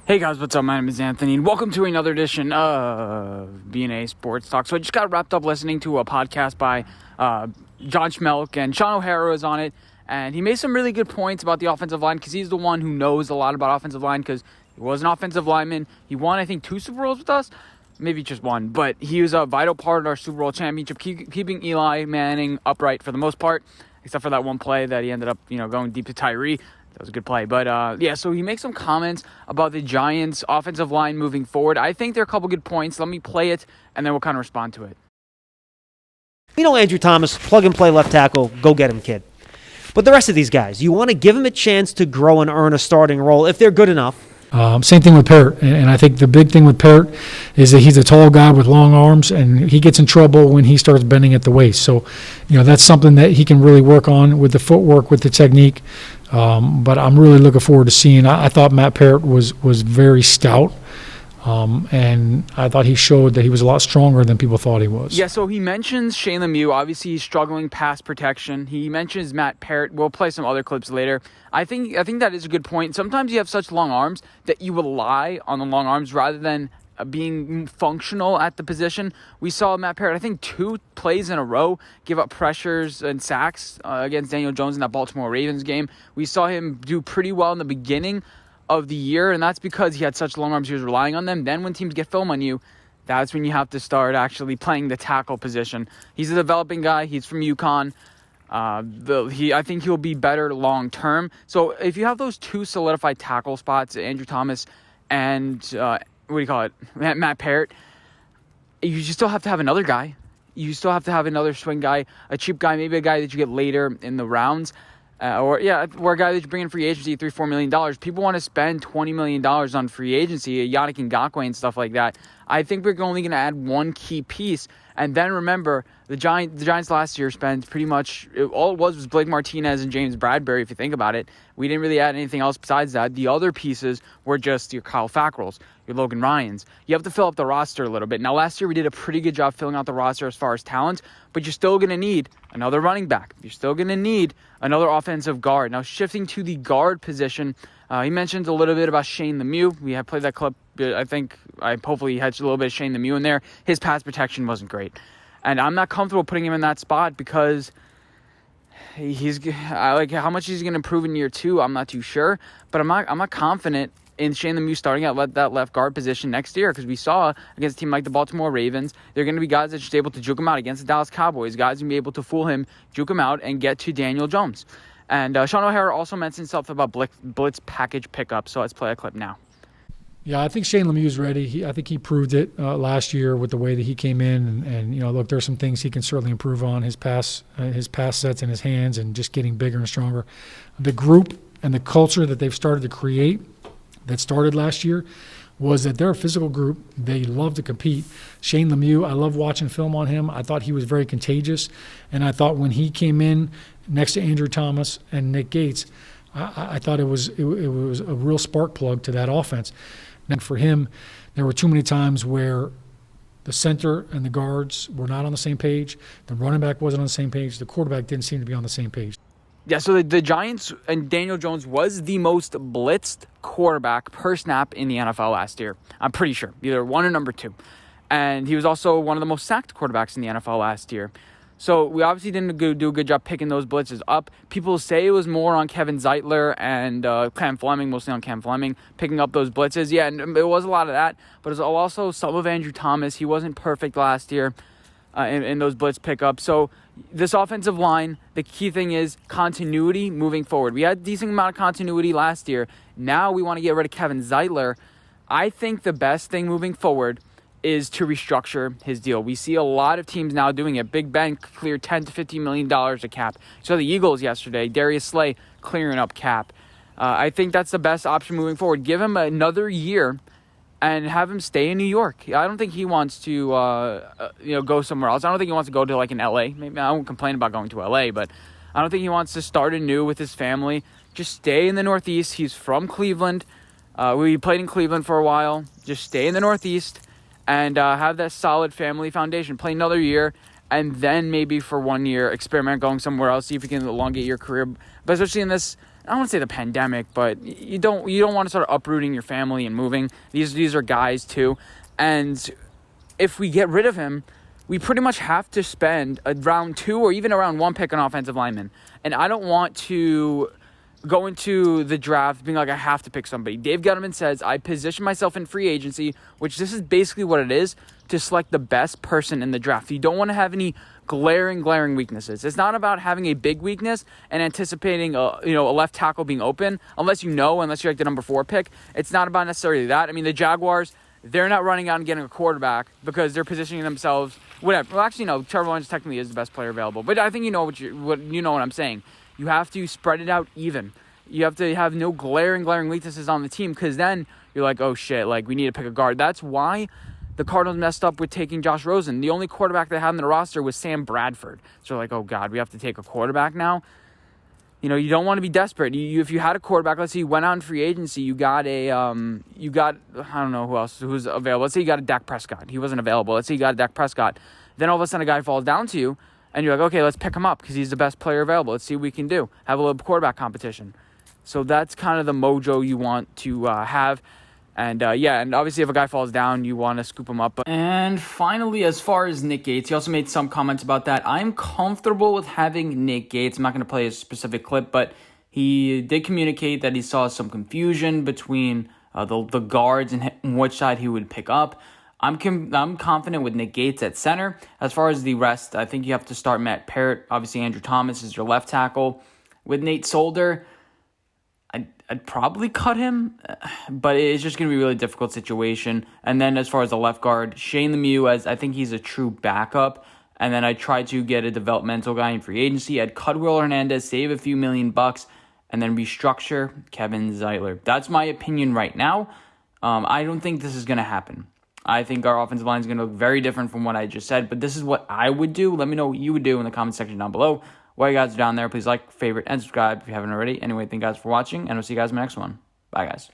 Hey guys, what's up? My name is Anthony, and welcome to another edition of BNA Sports Talk. So I just got wrapped up listening to a podcast by John Schmelk, and Sean O'Hara was on it, and he made some really good points about the offensive line because he's the one who knows a lot about offensive line because he was an offensive lineman. He won, I think, 2 Super Bowls with us, maybe just 1, but he was a vital part of our Super Bowl championship, keeping Eli Manning upright for the most part, except for that one play that he ended up, going deep to Tyree. That was a good play. But, so he makes some comments about the Giants' offensive line moving forward. I think there are a couple good points. Let me play it, and then we'll kind of respond to it. Andrew Thomas, plug-and-play left tackle, go get him, kid. But the rest of these guys, you want to give them a chance to grow and earn a starting role if they're good enough. Same thing with Parrott, and I think the big thing with Parrott is that he's a tall guy with long arms, and he gets in trouble when he starts bending at the waist. So, that's something that he can really work on with the footwork, with the technique. But I'm really looking forward to seeing. I thought Matt Parrott was very stout, and I thought he showed that he was a lot stronger than people thought he was. Yeah, so he mentions Shane Lemieux. Obviously, he's struggling pass protection. He mentions Matt Parrott. We'll play some other clips later. I think that is a good point. Sometimes you have such long arms that you rely on the long arms rather than being functional at the position. We saw Matt Parrott, I think, 2 plays in a row give up pressures and sacks against Daniel Jones in that Baltimore Ravens game. We saw him do pretty well in the beginning of the year, and that's because he had such long arms. He was relying on them. Then when teams get film on you, that's when you have to start actually playing the tackle position. He's a developing guy. He's from UConn. I think he'll be better long term. So if you have those 2 solidified tackle spots, Andrew Thomas and Matt Parrott, you still have to have another guy. You still have to have another swing guy, a cheap guy, maybe a guy that you get later in the rounds. Or a guy that you bring in free agency, $3-4 million. People want to spend $20 million on free agency, Yannick Ngakoue and stuff like that. I think we're only going to add one key piece. And then remember, the Giants last year spent pretty much, all it was Blake Martinez and James Bradbury, if you think about it. We didn't really add anything else besides that. The other pieces were just your Kyle Fackrells, your Logan Ryans. You have to fill up the roster a little bit. Now, last year we did a pretty good job filling out the roster as far as talent, but you're still going to need another running back. You're still going to need another offensive guard. Now, shifting to the guard position, he mentioned a little bit about Shane Lemieux. We have played that clip. Hopefully he had a little bit of Shane Lemieux in there. His pass protection wasn't great. And I'm not comfortable putting him in that spot because how much he's going to improve in year 2, I'm not too sure. But I'm not confident in Shane Lemieux starting at that left guard position next year because we saw against a team like the Baltimore Ravens, there are going to be guys that are just able to juke him out. Against the Dallas Cowboys, guys going to be able to fool him, juke him out, and get to Daniel Jones. And Sean O'Hara also mentioned stuff about blitz package pickup, so let's play a clip now. Yeah, I think Shane Lemieux's ready. I think he proved it last year with the way that he came in. And look, there's some things he can certainly improve on, his pass sets in his hands and just getting bigger and stronger. The group and the culture that they've started to create that started last year was that they're a physical group. They love to compete. Shane Lemieux, I love watching film on him. I thought he was very contagious. And I thought when he came in next to Andrew Thomas and Nick Gates, I thought it was a real spark plug to that offense. And for him, there were too many times where the center and the guards were not on the same page. The running back wasn't on the same page. The quarterback didn't seem to be on the same page. Yeah, so the Giants and Daniel Jones was the most blitzed quarterback per snap in the NFL last year. I'm pretty sure. Either 1 or number 2. And he was also one of the most sacked quarterbacks in the NFL last year. So we obviously didn't do a good job picking those blitzes up. People say it was more on Kevin Zeitler and Cam Fleming, mostly on Cam Fleming, picking up those blitzes. Yeah, and it was a lot of that. But it was also some of Andrew Thomas. He wasn't perfect last year in those blitz pickups. So this offensive line, the key thing is continuity moving forward. We had a decent amount of continuity last year. Now we want to get rid of Kevin Zeitler. I think the best thing moving forward is to restructure his deal. We see a lot of teams now doing it. Big Ben cleared $10 to $15 million of cap. So the Eagles yesterday, Darius Slay clearing up cap. I think that's the best option moving forward. Give him another year and have him stay in New York. I don't think he wants to go somewhere else. I don't think he wants to go to like an LA. Maybe I won't complain about going to LA, but I don't think he wants to start anew with his family. Just stay in the Northeast. He's from Cleveland. We played in Cleveland for a while. Just stay in the Northeast and have that solid family foundation. Play another year, and then maybe for 1 year, experiment going somewhere else, see if you can elongate your career. But especially in this I don't want to say the pandemic, but you don't want to start uprooting your family and moving. These are guys too, and if we get rid of him, we pretty much have to spend a round 2 or even a round 1 pick on offensive lineman. And I don't want to go into the draft being like, I have to pick somebody. Dave Gettleman says, I position myself in free agency, which this is basically what it is, to select the best person in the draft. You don't want to have any glaring weaknesses. It's not about having a big weakness and anticipating a left tackle being open, unless you're like the number 4 pick. It's not about necessarily that. I mean, the Jaguars, they're not running out and getting a quarterback because they're positioning themselves, whatever. Well, actually, no, Trevor Lawrence technically is the best player available. But I think you know what I'm saying. You have to spread it out even. You have to have no glaring weaknesses on the team, because then you're like, oh shit, like we need to pick a guard. That's why the Cardinals messed up with taking Josh Rosen. The only quarterback they had on the roster was Sam Bradford. So they're like, oh god, we have to take a quarterback now. You don't want to be desperate. If you had a quarterback, let's say you went out in free agency, you got I don't know who's available. Let's say you got a Dak Prescott. He wasn't available. Let's say you got a Dak Prescott. Then all of a sudden a guy falls down to you, and you're like, okay, let's pick him up because he's the best player available. Let's see what we can do. Have a little quarterback competition. So that's kind of the mojo you want to have. And and obviously if a guy falls down, you want to scoop him up. And finally, as far as Nick Gates, he also made some comments about that. I'm comfortable with having Nick Gates. I'm not going to play a specific clip, but he did communicate that he saw some confusion between the guards and which side he would pick up. I'm confident with Nick Gates at center. As far as the rest, I think you have to start Matt Parrott. Obviously, Andrew Thomas is your left tackle. With Nate Solder, I'd probably cut him, but it's just going to be a really difficult situation. And then as far as the left guard, Shane Lemieux, as I think he's a true backup. And then I tried to get a developmental guy in free agency. I'd cut Will Hernandez, save a few $1 million, and then restructure Kevin Zeitler. That's my opinion right now. I don't think this is going to happen. I think our offensive line is going to look very different from what I just said, but this is what I would do. Let me know what you would do in the comment section down below. While you guys are down there, please like, favorite, and subscribe if you haven't already. Anyway, thank you guys for watching, and we'll see you guys in the next one. Bye, guys.